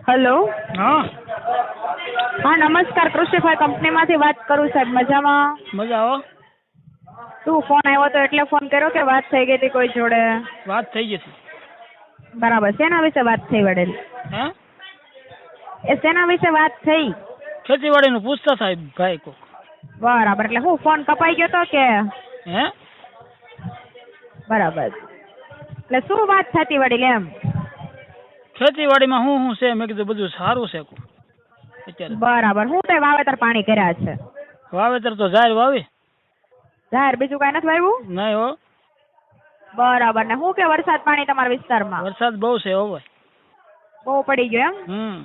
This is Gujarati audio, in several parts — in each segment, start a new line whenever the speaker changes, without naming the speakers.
હેલો.
હા
હા નમસ્કાર, કૃષિભાઈ કંપનીમાંથી વાત કરું સાહેબ. મજામાં?
મજા આવો.
શું ફોન આવ્યો તો એટલે ફોન કર્યો કે વાત થઈ ગઈ હતી કોઈ જોડે?
વાત થઈ ગઈ હતી.
બરાબર. શેના વિશે વાત થઈ વડેલ?
હે
એ શેના વિશે વાત થઈ?
ખેતીવાડીનું પૂછતા સાહેબ ભાઈ કોક.
બરાબર. એટલે હું ફોન કપાઈ ગયો તો કે?
હે
બરાબર. એટલે શું વાત થતી વડીલ એમ?
ખેતીવાડીમાં શું છે? મેં કીધું બધું સારું છે અત્યારે.
બરાબર. હું તે વાવેતર પાણી કર્યા છે?
વાવેતર તો જાહેર વાવી.
જાહેર બીજું કાંઈ નથી વાવ્યું?
નહીં હો.
બરાબર. ને શું કે વરસાદ પાણી તમારા વિસ્તારમાં?
વરસાદ બહુ છે હો ભાઈ.
બહુ પડી ગયો એમ?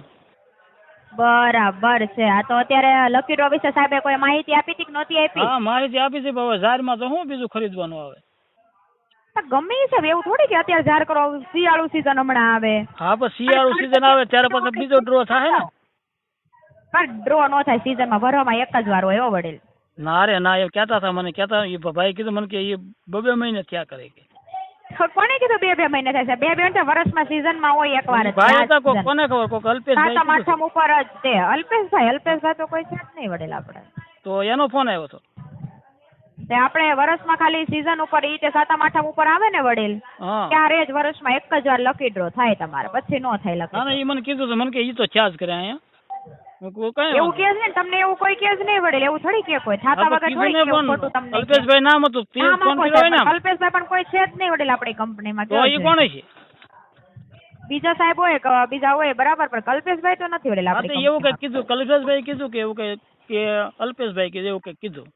બરાબર છે. આ તો અત્યારે લકી ડ્રો વિશે સાહેબે કોઈ માહિતી આપી હતી કે નહોતી આપી?
હા માહિતી આપી છે, પણ હવે જાહેરમાં તો શું બીજું ખરીદવાનું આવે.
ગમે છે એવું થોડી કે અત્યારે જાહેર કરો, શિયાળુ સીઝન હમણાં આવે.
હા પણ શિયાળુ સીઝન આવે ત્યારે પછી બીજો ડ્રો થાય ને.
પણ ડ્રો નો થાય સીઝનમાં, ભરવામાં એક જ વાર હોય હો વડીલ.
ના રે ના, એ કહેતા હતા મને, કહેતા એ ભાઈ કીધું મને કે એ 2 મહિને થયા કરે કે.
કોને કીધું 2 મહિને થાય છે? 2 મહિને વર્ષમાં સીઝનમાં હોય એકવાર જ.
ભાઈ હતા કોક, કોને ખબર, કોક અલ્પેશભાઈ
સાતમ
કીધું.
આઠમ ઉપર જ તે અલ્પેશભાઈ તો કોઈ છે જ નહીં વડીલ આપણે.
તો એનો ફોન આવ્યો હતો.
તે આપણે વર્ષમાં ખાલી સીઝન ઉપર ઈ તે સાતમ આઠમ ઉપર આવે ને વડીલ,
હા
ત્યારે જ વર્ષમાં એક જ વાર લકી ડ્રો થાય તમારે, પછી નો થાય લકી.
ના ના, એ મને કીધું તો મને કે ઈ તો ચાર્જ કરે અહીંયા.
એવું કે છે ને તમને? એવું કોઈ કે જ નહીં વડીલ. એવું થોડી કે કોઈ થાતા વગર થોડી કે ખોટું તમને.
અલ્પેશભાઈ નામ હતું, તે ફોન કર્યો હોય ને.
અલ્પેશભાઈ પણ કોઈ છે જ નહીં વડીલ આપણી કંપનીમાં.
તો એ કોણ છે?
બીજા સાહેબ હોય કે બીજા હોય બરાબર, પણ કલ્પેશભાઈ તો નથી વડીલ આપણી.
એવું કઈ કીધું કલ્પેશભાઈ કીધું કે એવું કઈ કે અલ્પેશભાઈ કીધું એવું કઈ કીધું?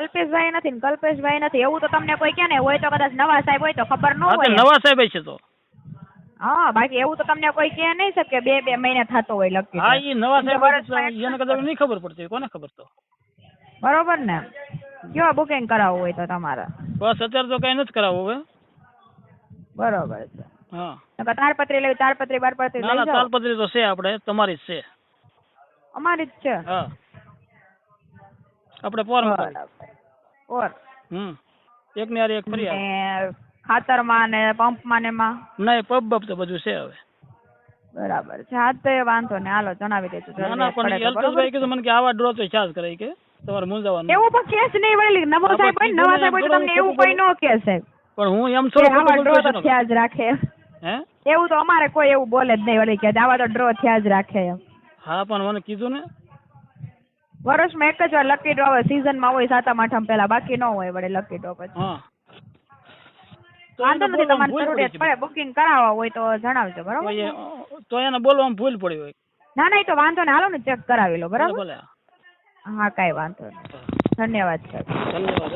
અલ્પેશભાઈ નથી ને કલ્પેશભાઈ નથી. એવું તો તમને કોઈ કે ને હોય તો કદાચ નવા સાહેબ હોય તો ખબર ન હોય.
નવા સાહેબ છે તો.
હા બાકી એવું તો તમને કોઈ કે નહીં શકે 2 મહિને થતો હોય લકી.
હા એ નવા સાહેબ એને કદાચ નહીં ખબર પડતી. કોને ખબર તો?
બરોબર ને. કયો બુકિંગ કરાવવું હોય તો તમારે?
બસ અત્યારે તો કઈ નથી કરાવવું હવે.
બરોબર છે.
હા
તારપત્રી લેવી, તારપત્રી બારપત્રી
ના ના, તાલપત્રી તો છે આપણે, તમારી જ છે.
અમારી જ છે.
હા આપણે પોર
ઓર
એક ને એક ફરી આવે.
ખાતરમાં ને પંપમાં ને માં
નહીં, પબ તો બધું છે હવે.
બરાબર છે. હા તો એ વાંધો ને, હાલો જણાવી દેજો.
ના ના, પણ અલ્પેશભાઈ કીધું મને કે આવા ડ્રો તો ચાર્જ કરે કે તમારે મૂંઝાવાનું.
એવું પણ કેસ નહીં વળી. નવો સાહેબ હોય, નવા સાહેબ હોય તો તમને એવું કોઈ નો કે સાહેબ.
પણ હું એમ થોડું
આવા ડ્રો તો થયા જ રાખે.
હે
એવું તો અમારે કોઈ એવું બોલે જ નહીં વળી કે આવા તો ડ્રો થયા જ રાખે એમ.
હા પણ મને કીધું ને,
વર્ષમાં એક જ વાર લકી ડ્રો આવે, સીઝનમાં હોય સાતમ આઠમ પહેલા, બાકી ન હોય વળી લકી ડ્રો પછી.
હા
વાંધો નથી, તમારે જરૂરિયાત પડે બુકિંગ કરાવવા હોય તો જણાવજો બરાબર.
તો એને બોલવામાં ભૂલ પડી હોય.
ના ના, એ તો વાંધો ને, હાલો ને ચેક કરાવી લો બરાબર.
ભલે.
હા કાંઈ વાંધો નહીં. ધન્યવાદ સાહેબ.
ધન્યવાદ.